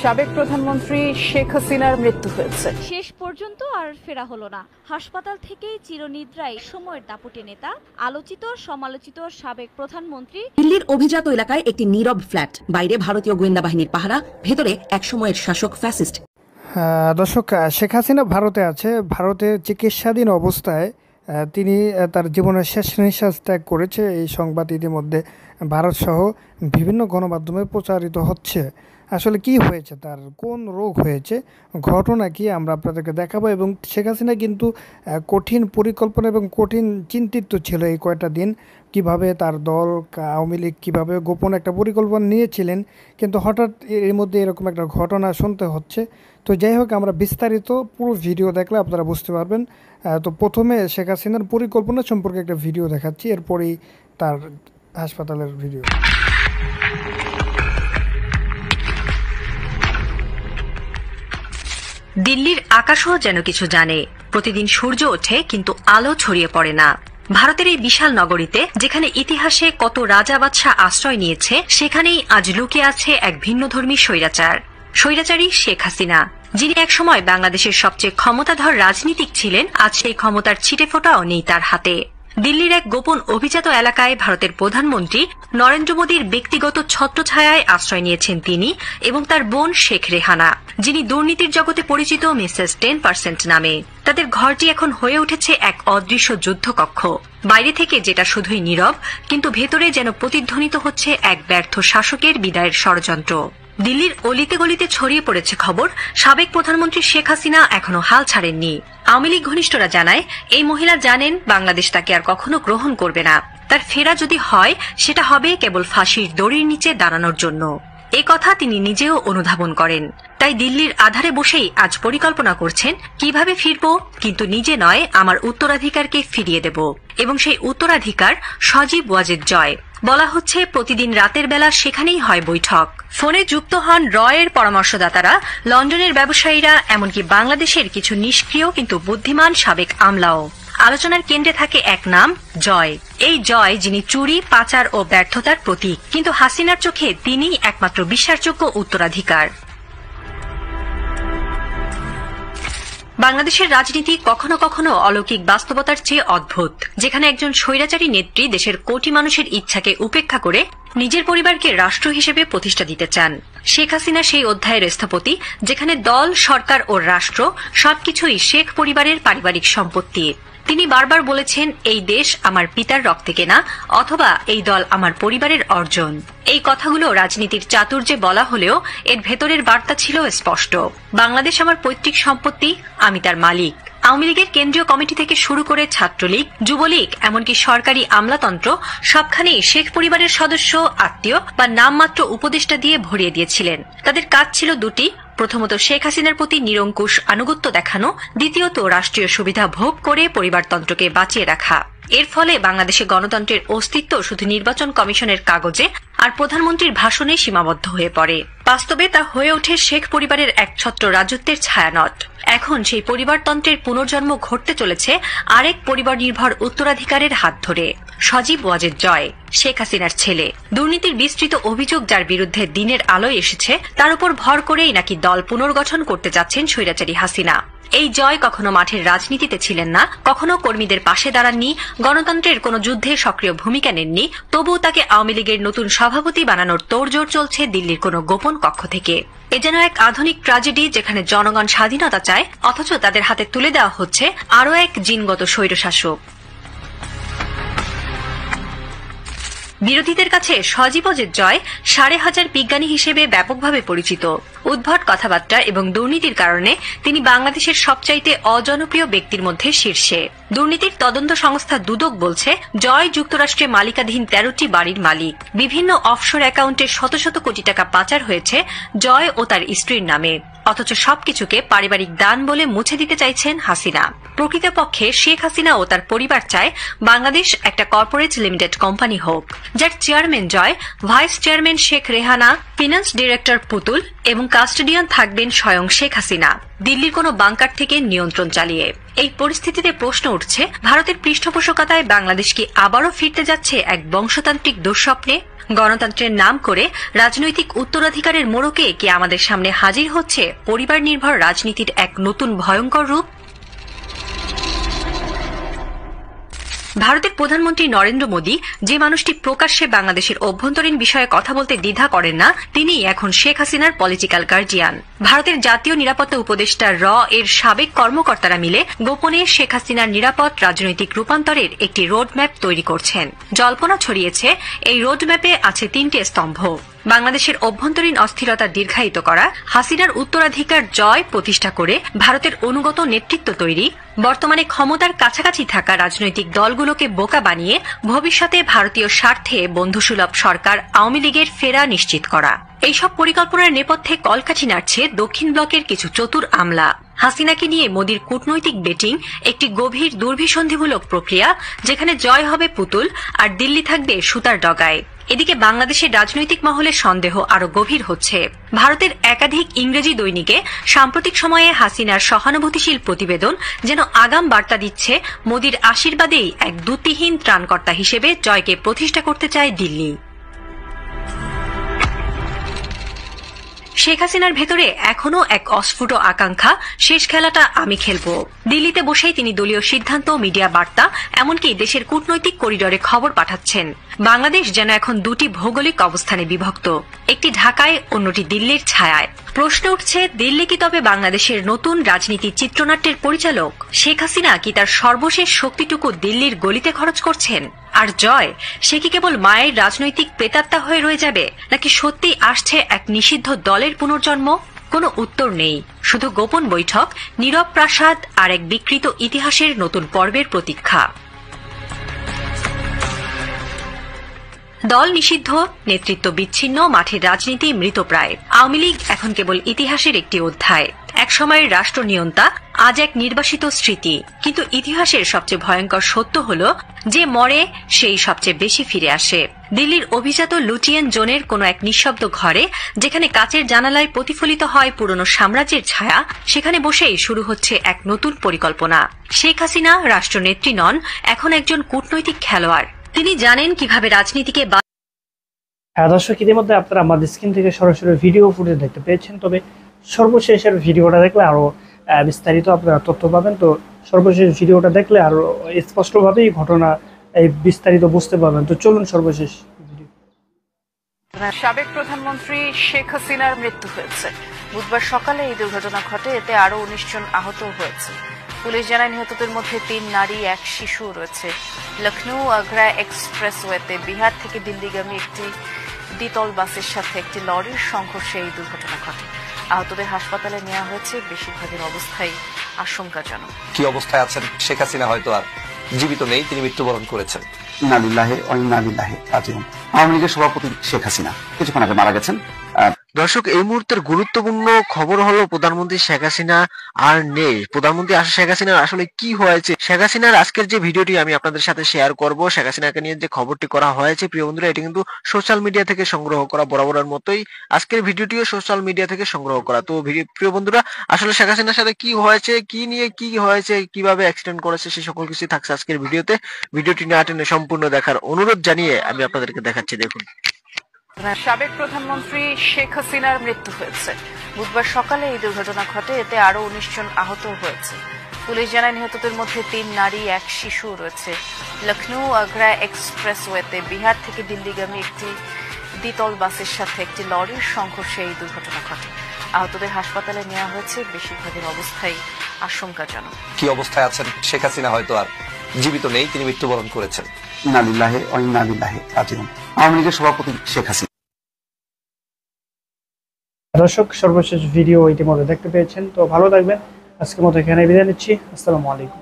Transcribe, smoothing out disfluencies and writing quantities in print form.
সাবেক প্রধানমন্ত্রী শেখ হাসিনার মৃত্যু হয়েছে। শেষ পর্যন্ত আর ফেরা হলো না। হাসপাতাল থেকেই চিরনিদ্রায় সময়ের দাপটে নেতা, আলোচিত সমালোচিত সাবেক প্রধানমন্ত্রী। দিল্লির অভিজাত এলাকায় একটি নীরব ফ্ল্যাট, বাইরে ভারতীয় গোয়েন্দা বাহিনীর পাহারা, ভেতরে একসময়ের শাসক ফ্যাসিস্ট। দর্শক, শেখ হাসিনা ভারতে আছে। ভারতে চিকিৎসাধীন অবস্থায় তিনি তার জীবনের শেষ নিঃশ্বাস ত্যাগ করেছে। এই সংবাদ ইতিমধ্যে ভারত সহ বিভিন্ন গণমাধ্যমে প্রচারিত হচ্ছে। আসলে কি হয়েছে, তার কোন রোগ হয়েছে, ঘটনা কি, আমরা আপনাদেরকে দেখাবো। এবং শেখ হাসিনা কিন্তু কঠিন পরিকল্পনা এবং কঠিন চিন্তিত ছিল এই কয়টা দিন, কিভাবে তার দল আওয়ামী লীগ কীভাবে গোপন একটা পরিকল্পনা নিয়েছিলেন, কিন্তু হঠাৎ এর মধ্যে এরকম একটা ঘটনা শুনতে হচ্ছে। তো যাই হোক, আমরা বিস্তারিত পুরো ভিডিও দেখলে আপনারা বুঝতে পারবেন। তো প্রথমে শেখ হাসিনার পরিকল্পনা সম্পর্কে একটা ভিডিও দেখাচ্ছি, এরপরেই তার হাসপাতালের ভিডিও। দিল্লির আকাশও যেন কিছু জানে। প্রতিদিন সূর্য ওঠে, কিন্তু আলো ছড়িয়ে পড়ে না। ভারতের এই বিশাল নগরীতে, যেখানে ইতিহাসে কত রাজা বাদশাহ আশ্রয় নিয়েছে, সেখানেই আজ লুকিয়ে আছে এক ভিন্নধর্মী স্বৈরাচারী শেখ হাসিনা, যিনি একসময় বাংলাদেশের সবচেয়ে ক্ষমতাধর রাজনীতিক ছিলেন। আজ সেই ক্ষমতার ছিটেফোঁটাও নেই তার হাতে। দিল্লির এক গোপন অভিজাত এলাকায় ভারতের প্রধানমন্ত্রী নরেন্দ্র মোদীর ব্যক্তিগত ছত্রছায়ায় আশ্রয় নিয়েছেন তিনি এবং তার বোন শেখ রেহানা, যিনি দুর্নীতির জগতে পরিচিত মিসেস 10% নামে। তাদের ঘরটি এখন হয়ে উঠেছে এক অদৃশ্য যুদ্ধকক্ষ। বাইরে থেকে যেটা শুধুই নীরব, কিন্তু ভেতরে যেন প্রতিধ্বনিত হচ্ছে এক ব্যর্থ শাসকের বিদায়ের ষড়যন্ত্র। দিল্লির অলিতে গলিতে ছড়িয়ে পড়েছে খবর, সাবেক প্রধানমন্ত্রী শেখ হাসিনা এখনো হাল ছাড়েননি। আওয়ামী লীগ ঘনিষ্ঠরা জানায়, এই মহিলা জানেন বাংলাদেশ তাকে আর কখনো গ্রহণ করবে না। তার ফেরা যদি হয়, সেটা হবে কেবল ফাঁসির দড়ির নিচে দাঁড়ানোর জন্য। এ কথা তিনি নিজেও অনুধাবন করেন। তাই দিল্লির আধারে বসেই আজ পরিকল্পনা করছেন, কিভাবে ফিরব, কিন্তু নিজে নয়, আমার উত্তরাধিকারকে ফিরিয়ে দেব। এবং সেই উত্তরাধিকার সজীব ওয়াজেদ জয়। বলা হচ্ছে প্রতিদিন রাতের বেলা সেখানেই হয় বৈঠক। ফোনে যুক্ত হন রয়ের পরামর্শদাতারা, লন্ডনের ব্যবসায়ীরা, এমনকি বাংলাদেশের কিছু নিষ্ক্রিয় কিন্তু বুদ্ধিমান সাবেক আমলাও। আলোচনার কেন্দ্রে থাকে এক নাম, জয়। এই জয়, যিনি চুরি, পাচার ও ব্যর্থতার প্রতীক, কিন্তু হাসিনার চোখে তিনিই একমাত্র বিশ্বাসযোগ্য উত্তরাধিকার। বাংলাদেশের রাজনীতি কখনো কখনো অলৌকিক বাস্তবতার চেয়ে অদ্ভুত, যেখানে একজন স্বৈরাচারী নেত্রী দেশের কোটি মানুষের ইচ্ছাকে উপেক্ষা করে নিজের পরিবারকে রাষ্ট্র হিসেবে প্রতিষ্ঠা দিতে চান। শেখ হাসিনা সেই অধ্যায়ের স্থপতি, যেখানে দল, সরকার ও রাষ্ট্র সবকিছুই শেখ পরিবারের পারিবারিক সম্পত্তি। তিনি বারবার বলেছেন, এই দেশ আমার পিতার রক্তে কেনা, অথবা এই দল আমার পরিবারের অর্জন। এই কথাগুলো রাজনীতির চাতুর্যে বলা হলেও এর ভেতরের বার্তা ছিল স্পষ্ট। বাংলাদেশ আমার পৈতৃক সম্পত্তি, আমি তার মালিক। আওয়ামী লীগের কেন্দ্রীয় কমিটি থেকে শুরু করে ছাত্রলীগ, যুবলীগ, এমনকি সরকারি আমলাতন্ত্র, সবখানেই শেখ পরিবারের সদস্য, আত্মীয় বা নামমাত্র উপদেষ্টা দিয়ে ভরিয়ে দিয়েছিলেন। তাদের কাজ ছিল দুটি, প্রথমত শেখ হাসিনার প্রতি নিরঙ্কুশ আনুগত্য দেখানো, দ্বিতীয়ত রাষ্ট্রীয় সুবিধা ভোগ করে পরিবারতন্ত্রকে বাঁচিয়ে রাখা। এর ফলে বাংলাদেশে গণতন্ত্রের অস্তিত্ব শুধু নির্বাচন কমিশনের কাগজে আর প্রধানমন্ত্রীর ভাষণে সীমাবদ্ধ হয়ে পড়ে। বাস্তবে তা হয়ে ওঠে শেখ পরিবারের একছত্র রাজত্বের ছায়ানট। এখন সেই পরিবারতন্ত্রের পুনর্জন্ম ঘটতে চলেছে আরেক পরিবার নির্ভর উত্তরাধিকারের হাত ধরে। সজীব ওয়াজেদ জয়, শেখ হাসিনার ছেলে। দুর্নীতির বিস্তৃত অভিযোগ যার বিরুদ্ধে দিনের আলোয় এসেছে, তার উপর ভর করেই নাকি দল পুনর্গঠন করতে যাচ্ছেন স্বৈরাচারী হাসিনা। এই জয় কখনো মাঠের রাজনীতিতে ছিলেন না, কখনো কর্মীদের পাশে দাঁড়াননি, গণতন্ত্রের কোনো যুদ্ধে সক্রিয় ভূমিকা নেননি, তবুও তাকে আওয়ামী লীগের নতুন সভাপতি বানানোর তোড়জোড় চলছে দিল্লির কোনো গোপন কক্ষ থেকে। এ যেন এক আধুনিক ট্র্যাজেডি, যেখানে জনগণ স্বাধীনতা চায়, অথচ তাদের হাতে তুলে দেওয়া হচ্ছে আরও এক জিনগত স্বৈরশাসক। বিরোধীদের কাছে সজীব ওয়াজেদ জয় ১৫০০ বিজ্ঞানী হিসেবে ব্যাপকভাবে পরিচিত। উদ্ভট কথাবার্তা এবং দুর্নীতির কারণে তিনি বাংলাদেশের সবচাইতে অজনপ্রিয় ব্যক্তির মধ্যে শীর্ষে। দুর্নীতির তদন্ত সংস্থা দুদক বলছে, জয় যুক্তরাষ্ট্রে মালিকাধীন ১৩টি বাড়ির মালিক। বিভিন্ন অফশোর অ্যাকাউন্টে শত শত কোটি টাকা পাচার হয়েছে জয় ও তার স্ত্রীর নামে, অথচ সবকিছুকে পারিবারিক দান বলে মুছে দিতে চাইছেন হাসিনা। প্রকৃতপক্ষে শেখ হাসিনা ও তার পরিবার চায় বাংলাদেশ একটা কর্পোরেট লিমিটেড কোম্পানি হোক, যার chairman Joy, vice chairman Sheikh Rehana, finance director Putul এবং কাস্টোডিয়ান থাকবেন স্বয়ং শেখ হাসিনা, দিল্লির কোনো বাংকার থেকে নিয়ন্ত্রণ চালিয়ে। এই পরিস্থিতিতে প্রশ্ন উঠছে, ভারতের পৃষ্ঠপোষকতায় বাংলাদেশ কি আবারও ফিরতে যাচ্ছে এক বংশতান্ত্রিক দুঃস্বপ্নে? গণতন্ত্রের নাম করে রাজনৈতিক উত্তরাধিকারের মোড়কে কি আমাদের সামনে হাজির হচ্ছে পরিবার নির্ভর রাজনীতির এক নতুন ভয়ঙ্কর রূপ? ভারতের প্রধানমন্ত্রী নরেন্দ্র মোদী, যে মানুষটি প্রকাশ্যে বাংলাদেশের অভ্যন্তরীণ বিষয়ে কথা বলতে দ্বিধা করেন না, তিনি এখন শেখ হাসিনার পলিটিক্যাল গার্জিয়ান। ভারতের জাতীয় নিরাপত্তা উপদেষ্টা এর সাবেক কর্মকর্তারা মিলে গোপনে শেখ হাসিনার নিরাপদ রাজনৈতিক রূপান্তরের একটি রোডম্যাপ তৈরি করছেন। জল্পনা ছড়িয়েছে এই রোডম্যাপে আছে 3টে স্তম্ভ। বাংলাদেশের অভ্যন্তরীণ অস্থিরতা দীর্ঘায়িত করা, হাসিনার উত্তরাধিকার জয় প্রতিষ্ঠা করে ভারতের অনুগত নেতৃত্ব তৈরি, বর্তমানে ক্ষমতার কাছাকাছি থাকা রাজনৈতিক দলগুলোকে বোকা বানিয়ে ভবিষ্যতে ভারতীয় স্বার্থে বন্ধুসুলভ সরকার আওয়ামী লীগের ফেরা নিশ্চিত করা। এইসব পরিকল্পনার নেপথ্যে কলকাঠি নাড়ছে দক্ষিণ ব্লকের কিছু চতুর আমলা। হাসিনাকে নিয়ে মোদির কূটনৈতিক বেটিং একটি গভীর দুর্বিসন্ধিমূলক প্রক্রিয়া, যেখানে জয় হবে পুতুল আর দিল্লি থাকবে সুতার ডগায়। এদিকে বাংলাদেশের রাজনৈতিক মহলে সন্দেহ আরো গভীর হচ্ছে। ভারতের একাধিক ইংরেজি দৈনিকে সাম্প্রতিক সময়ে হাসিনার সহানুভূতিশীল প্রতিবেদন যেন আগাম বার্তা দিচ্ছে মোদির আশীর্বাদেই এক দ্যুতিহীন ত্রাণকর্তা হিসেবে জয়কে প্রতিষ্ঠা করতে চায় দিল্লি। শেখ হাসিনার ভেতরে এখনো এক অস্ফুট আকাঙ্ক্ষা, শেষ খেলাটা আমি খেলব। দিল্লিতে বসেই তিনি দলীয় সিদ্ধান্ত, মিডিয়া বার্তা, এমনকি দেশের কূটনৈতিক করিডরে খবর পাঠাচ্ছেন। বাংলাদেশ যেন এখন দুটি ভৌগোলিক অবস্থানে বিভক্ত, একটি ঢাকায়, অন্যটি দিল্লির ছায়ায়। প্রশ্ন উঠছে, দিল্লি কি তবে বাংলাদেশের নতুন রাজনীতির চিত্রনাট্যের পরিচালক? শেখ হাসিনা কি তার সর্বশেষ শক্তিটুকু দিল্লির গলিতে খরচ করছেন? আর জয়, সে কি কেবল মায়ের রাজনৈতিক প্রেতাত্মা হয়ে রয়ে যাবে, নাকি সত্যি আসছে এক নিষিদ্ধ দলের পুনর্জন্ম? কোনো উত্তর নেই, শুধু গোপন বৈঠক, নীরব প্রাসাদ আর এক বিকৃত ইতিহাসের নতুন পর্বের প্রতীক্ষা। দল নিষিদ্ধ, নেতৃত্ব বিচ্ছিন্ন, মাঠের রাজনীতি মৃতপ্রায়। আওয়ামী লীগ এখন কেবল ইতিহাসের একটি অধ্যায়, এক সময়ের রাষ্ট্রনিয়ন্তা, আজ এক নির্বাসিত স্মৃতি। কিন্তু ইতিহাসের সবচেয়ে ভয়ঙ্কর সত্য হল, যে মরে সেই সবচেয়ে বেশি ফিরে আসে। দিল্লির অভিজাত লুটিয়েন জোনের কোনো এক নিঃশব্দ ঘরে, যেখানে কাচের জানালায় প্রতিফলিত হয় পুরনো সাম্রাজ্যের ছায়া, সেখানে বসেই শুরু হচ্ছে এক নতুন পরিকল্পনা। শেখ হাসিনা রাষ্ট্রনেত্রী নন, এখন একজন কূটনৈতিক খেলোয়াড়। তিনি জানেন কিভাবে রাজনীতিকে। দর্শক, ইতিমধ্যে আপনারা আমাদের স্ক্রিন থেকে সরাসরি ভিডিও ফুটেজ দেখতে পেয়েছেন, তবে সর্বশেষের ভিডিওটা দেখলে আরো বিস্তারিত আপনারা তথ্য পাবেন। তো সর্বশেষ ভিডিওটা দেখলে আরো স্পষ্টভাবেই ঘটনা এই বিস্তারিত বুঝতে পারবেন। তো চলুন সর্বশেষ ভিডিও। সাবেক প্রধানমন্ত্রী শেখ হাসিনার মৃত্যু হয়েছে। বুধবার সকালে এই দুর্ঘটনা ঘটে, এতে আরো 19 জন আহত হয়েছে। পুলিশ জানায় নিহতদের মধ্যে 3 নারী, 1 শিশু রয়েছে। লখনৌ আগ্রা এক্সপ্রেসওয়েতে বিহার থেকে দিল্লিগামী একটি দ্বিতল বাসের সাথে একটি লরির সংঘর্ষে এই দুর্ঘটনা ঘটে। আহতদের হাসপাতালে নেওয়া হয়েছে, বেশিরভাগের অবস্থাই আশঙ্কাজনক। কি অবস্থায় আছেন শেখ হাসিনা হয়তো আর জীবিত নেই, তিনি মৃত্যুবরণ করেছেন। ইন্না লিল্লাহি ওয়া ইন্না ইলাইহি রাজিউন। আওয়ামী লীগের সভাপতি শেখ হাসিনা কিছুক্ষণ আগে মারা গেছেন। দর্শক, এই মুহূর্তের গুরুত্বপূর্ণ খবর হলো প্রধানমন্ত্রী শেখ হাসিনা আর নেই। প্রধানমন্ত্রী শেখ হাসিনার আসলে কি হয়েছে, শেখ হাসিনার আজকের যে ভিডিওটি আমি আপনাদের সাথে শেয়ার করব, শেখ হাসিনাকে নিয়ে যে খবরটি করা হয়েছে, প্রিয় বন্ধুরা, এটি কিন্তু সোশ্যাল মিডিয়া থেকে সংগ্রহ করা, বরাবরের মতোই আজকের ভিডিওটিও সোশ্যাল মিডিয়া থেকে সংগ্রহ করা। তো প্রিয় বন্ধুরা, আসলে শেখ হাসিনার সাথে কি হয়েছে, কি নিয়ে কি হয়েছে, কিভাবে অ্যাক্সিডেন্ট করেছে, সেই সকল কিছু থাকছে আজকের ভিডিওতে। ভিডিওটি না টেনে সম্পূর্ণ দেখার অনুরোধ জানিয়ে আমি আপনাদেরকে দেখাচ্ছি, দেখুন। সাবেক প্রধানমন্ত্রী শেখ হাসিনার মৃত্যু হয়েছে। বুধবার সকালে এই দুর্ঘটনা ঘটে, এতে আরো 19 জন আহত হয়েছে। পুলিশ জানায় নিহতদের মধ্যে 3 নারী, 1 শিশু রয়েছে। লখনৌ আগ্রা এক্সপ্রেসওয়েতে বিহার থেকে দিল্লিগামী একটি দ্বিতল বাসের সাথে একটি লরির সংঘর্ষে এই দুর্ঘটনা ঘটে। আহতদের হাসপাতালে নেওয়া হয়েছে, বেশিরভাগের অবস্থাই আশঙ্কাজনক। কি অবস্থায় আছেন শেখ হাসিনা হয়তো আর জীবিত নেই, তিনি মৃত্যুবরণ করেছেন। ইন্না লিল্লাহি ওয়া ইন্না ইলাইহি রাজিউন। আওয়ামী লীগের সভাপতি শেখ হাসিনা। দর্শক, সর্বশেষ ভিডিও ইতিমধ্যে দেখতে পেয়েছেন। তো ভালো থাকবেন, আজকের মতো এখানে বিদায় নিচ্ছি। আসসালামু আলাইকুম।